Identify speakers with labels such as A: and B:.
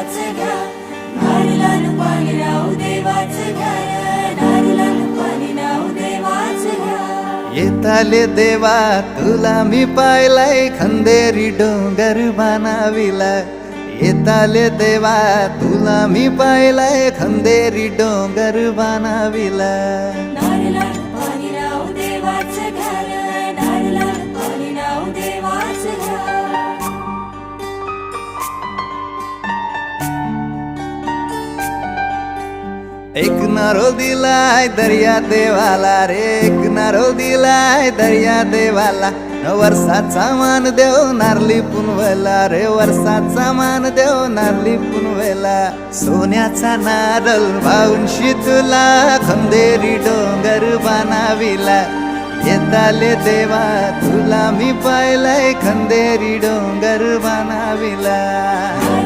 A: देवाचं घ्या, नारळानं पाणी नाव देवाचं घ्या, नारळानं पाणी नाव देवाचं घ्या.
B: येताले देवा तुला मी पाहिलाय, खंदेरी डोंगर बनाविला. येताले देवा तुला मी पाहिलाय, खंदेरी डोंगर बनाविला.
A: नारळानं पाणी नाव देवाचं घ्या, नारळानं पाणी नाव देवाचं घ्या.
B: एक नारळ दिलाय दर्या देवाला रे, एक नारळ दिलाय दर्या देवाला. वर्षाचा मान देव नारली पुनवेला रे, वर्षाचा मान देव नारली पुनवेला. सोन्याचा नारळ वाऊनशी तुला, खंदेरी डोंगर बनाविला. येताले देवा तुला मी पाहिलाय, खंदेरी डोंगर बनाविला.